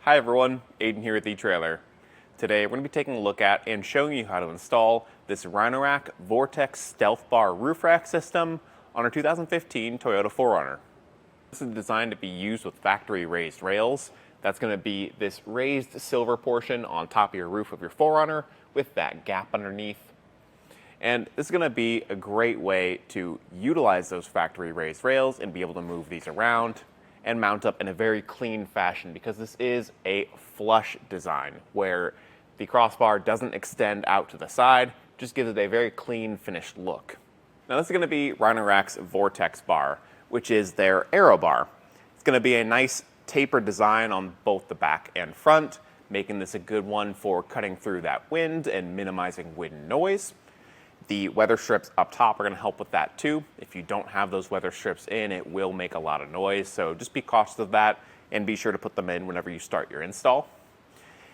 Hi everyone, Aiden here with etrailer. Today we're going to be taking a look at and showing you how to install this Rhino Rack Vortex StealthBar roof rack system on our 2015 Toyota 4Runner. This is designed to be used with factory raised rails. That's going to be this raised silver portion on top of your roof of your 4Runner with that gap underneath. And this is going to be a great way to utilize those factory raised rails and be able to move these around and mount up in a very clean fashion, because this is a flush design where the crossbar doesn't extend out to the side, just gives it a very clean finished look. Now this is going to be Rhino Rack's Vortex bar, which is their aero bar. It's going to be a nice tapered design on both the back and front, making this a good one for cutting through that wind and minimizing wind noise. The weather strips up top are going to help with that too. If you don't have those weather strips in, it will make a lot of noise, so just be cautious of that and be sure to put them in whenever you start your install.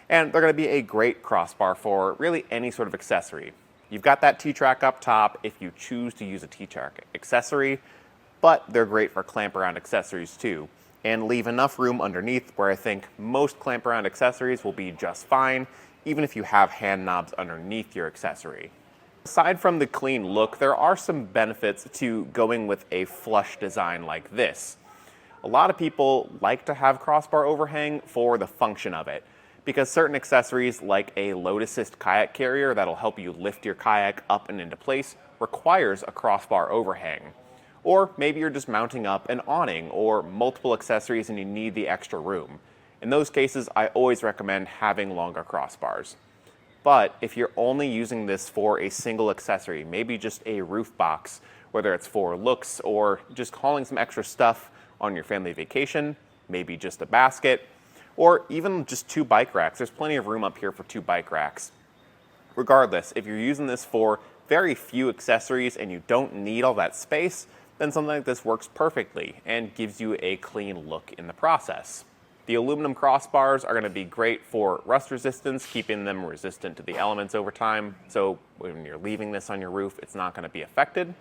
And they're going to be a great crossbar for really any sort of accessory. You've got that T-track up top if you choose to use a T-track accessory, but they're great for clamp around accessories too, and leave enough room underneath where I think most clamp around accessories will be just fine, even if you have hand knobs underneath your accessory. Aside from the clean look, there are some benefits to going with a flush design like this. A lot of people like to have crossbar overhang for the function of it, because certain accessories like a load assist kayak carrier that'll help you lift your kayak up and into place requires a crossbar overhang. Or maybe you're just mounting up an awning or multiple accessories and you need the extra room. In those cases, I always recommend having longer crossbars. But if you're only using this for a single accessory, maybe just a roof box, whether it's for looks or just hauling some extra stuff on your family vacation, maybe just a basket, or even just 2 bike racks. There's plenty of room up here for 2 bike racks. Regardless, if you're using this for very few accessories and you don't need all that space, then something like this works perfectly and gives you a clean look in the process. The aluminum crossbars are going to be great for rust resistance, keeping them resistant to the elements over time. So when you're leaving this on your roof, it's not going to be affected.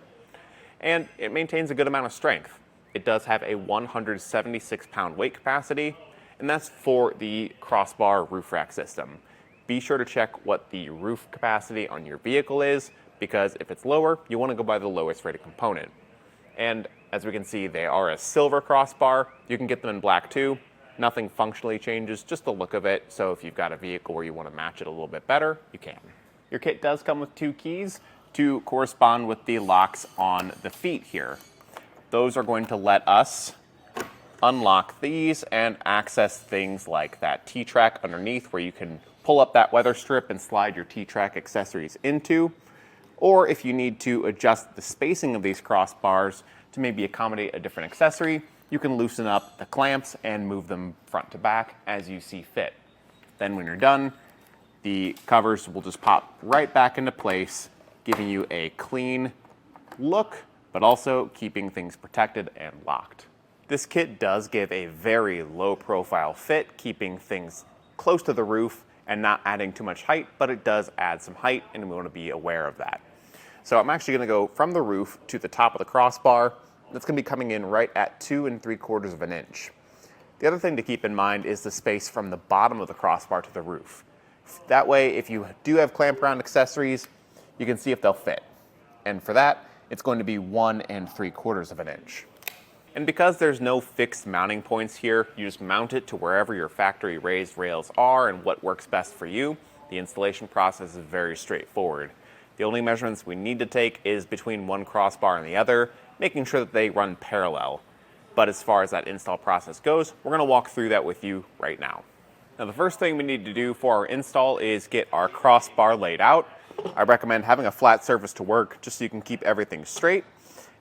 And it maintains a good amount of strength. It does have a 176-pound weight capacity, and that's for the crossbar roof rack system. Be sure to check what the roof capacity on your vehicle is, because if it's lower, you want to go by the lowest rated component. And as we can see, they are a silver crossbar. You can get them in black too. Nothing functionally changes, just the look of it. So if you've got a vehicle where you want to match it a little bit better, you can. Your kit does come with 2 keys to correspond with the locks on the feet here. Those are going to let us unlock these and access things like that T-track underneath, where you can pull up that weather strip and slide your T-track accessories into. Or if you need to adjust the spacing of these crossbars to maybe accommodate a different accessory, you can loosen up the clamps and move them front to back as you see fit. Then when you're done, the covers will just pop right back into place, giving you a clean look, but also keeping things protected and locked. This kit does give a very low profile fit, keeping things close to the roof and not adding too much height, but it does add some height, and we want to be aware of that. So I'm actually going to go from the roof to the top of the crossbar. That's going to be coming in right at 2 3/4 of an inch. The other thing to keep in mind is the space from the bottom of the crossbar to the roof. That way, if you do have clamp around accessories, you can see if they'll fit. And for that, it's going to be 1 3/4 of an inch. And because there's no fixed mounting points here, you just mount it to wherever your factory raised rails are and what works best for you. The installation process is very straightforward. The only measurements we need to take is between one crossbar and the other, making sure that they run parallel. But as far as that install process goes, we're going to walk through that with you right now. Now the first thing we need to do for our install is get our crossbar laid out. I recommend having a flat surface to work just so you can keep everything straight.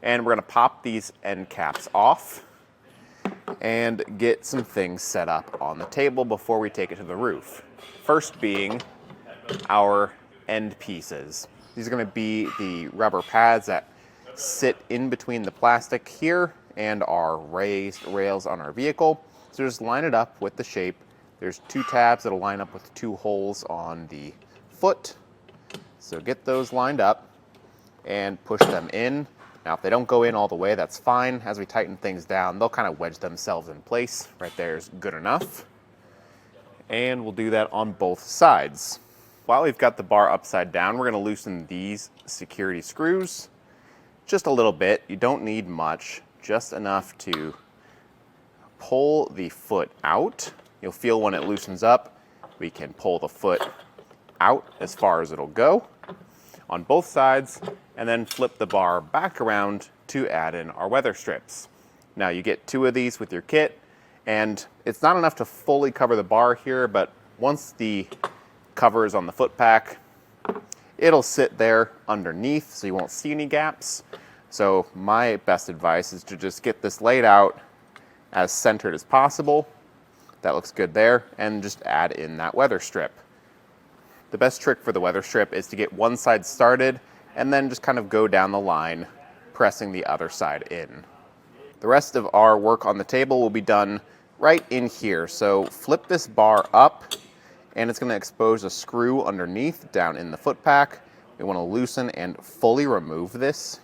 And we're going to pop these end caps off and get some things set up on the table before we take it to the roof. First being our end pieces. These are going to be the rubber pads that sit in between the plastic here and our raised rails on our vehicle. So just line it up with the shape. There's 2 tabs that'll line up with 2 holes on the foot. So get those lined up and push them in. Now if they don't go in all the way, that's fine. As we tighten things down, they'll kind of wedge themselves in place. Right there is good enough. And we'll do that on both sides. While we've got the bar upside down, we're going to loosen these security screws just a little bit. You don't need much, just enough to pull the foot out. You'll feel when it loosens up, we can pull the foot out as far as it'll go on both sides, and then flip the bar back around to add in our weather strips. Now you get 2 of these with your kit, and it's not enough to fully cover the bar here, but once the cover is on the foot pack, it'll sit there underneath so you won't see any gaps. So my best advice is to just get this laid out as centered as possible. That looks good there, and just add in that weather strip. The best trick for the weather strip is to get one side started and then just kind of go down the line, pressing the other side in. The rest of our work on the table will be done right in here. So flip this bar up, and it's going to expose a screw underneath down in the foot pack. We want to loosen and fully remove this.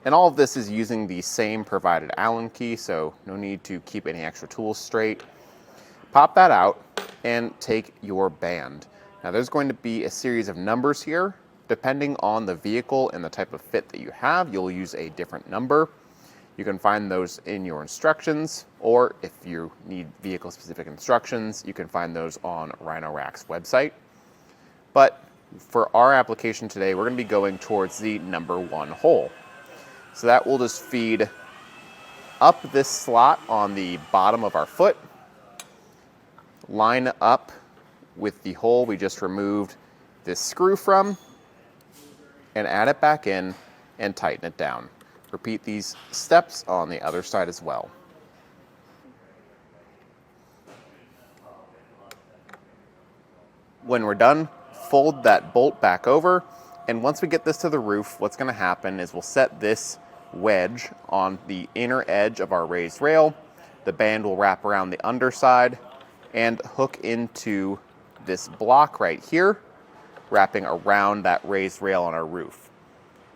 And all of this is using the same provided Allen key, so no need to keep any extra tools straight. Pop that out and take your band. Now there's going to be a series of numbers here. Depending on the vehicle and the type of fit that you have, you'll use a different number. You can find those in your instructions, or if you need vehicle-specific instructions, you can find those on Rhino Rack's website. But for our application today, we're going to be going towards the number 1 hole. So that will just feed up this slot on the bottom of our foot, line up with the hole we just removed this screw from, and add it back in and tighten it down. Repeat these steps on the other side as well. When we're done, fold that bolt back over, and once we get this to the roof, what's going to happen is we'll set this wedge on the inner edge of our raised rail. The band will wrap around the underside and hook into this block right here, wrapping around that raised rail on our roof.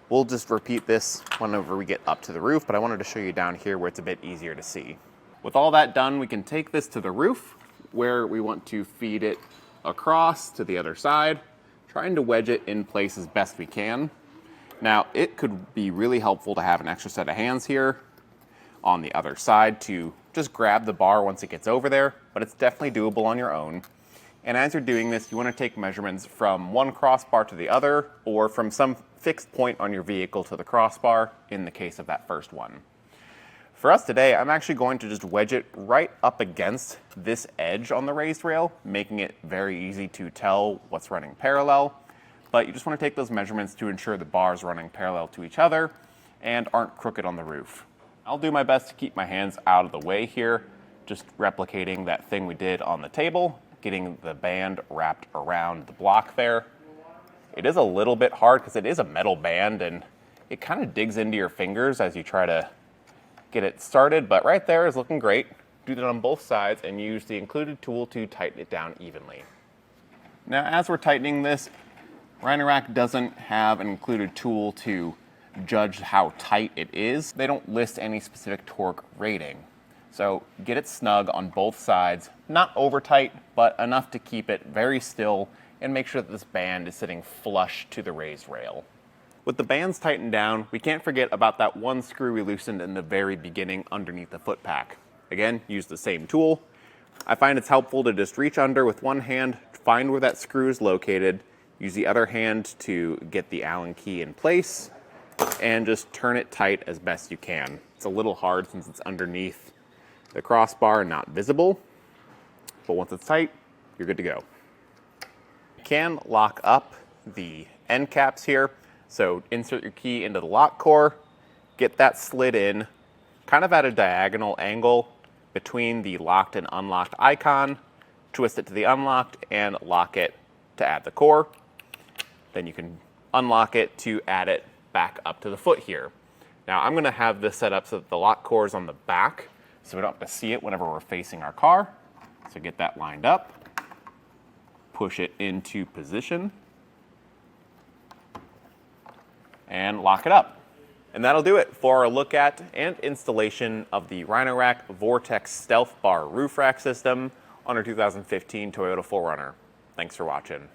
We'll just repeat this whenever we get up to the roof, but I wanted to show you down here where it's a bit easier to see. With all that done, we can take this to the roof where we want to feed it across to the other side, trying to wedge it in place as best we can. Now, it could be really helpful to have an extra set of hands here on the other side to just grab the bar once it gets over there, but it's definitely doable on your own. And as you're doing this, you want to take measurements from one crossbar to the other, or from some fixed point on your vehicle to the crossbar, in the case of that first one. For us today, I'm actually going to just wedge it right up against this edge on the raised rail, making it very easy to tell what's running parallel. But you just want to take those measurements to ensure the bars running parallel to each other and aren't crooked on the roof. I'll do my best to keep my hands out of the way here, just replicating that thing we did on the table, getting the band wrapped around the block there. It is a little bit hard because it is a metal band and it kind of digs into your fingers as you try to get it started, but right there is looking great. Do that on both sides and use the included tool to tighten it down evenly. Now, as we're tightening this, Rhino Rack doesn't have an included tool to judge how tight it is. They don't list any specific torque rating. So get it snug on both sides, not over tight, but enough to keep it very still and make sure that this band is sitting flush to the raised rail. With the bands tightened down, we can't forget about that one screw we loosened in the very beginning underneath the foot pack. Again, use the same tool. I find it's helpful to just reach under with one hand, find where that screw is located, use the other hand to get the Allen key in place, and just turn it tight as best you can. It's a little hard since it's underneath the crossbar and not visible, but once it's tight, you're good to go. You can lock up the end caps here, so insert your key into the lock core, get that slid in, kind of at a diagonal angle between the locked and unlocked icon, twist it to the unlocked and lock it to add the core. Then you can unlock it to add it back up to the foot here. Now I'm going to have this set up so that the lock core is on the back, so we don't have to see it whenever we're facing our car. So get that lined up, push it into position, and lock it up. And that'll do it for our look at and installation of the Rhino Rack Vortex StealthBar Roof Rack system on on our 2015 Toyota 4Runner. Thanks for watching.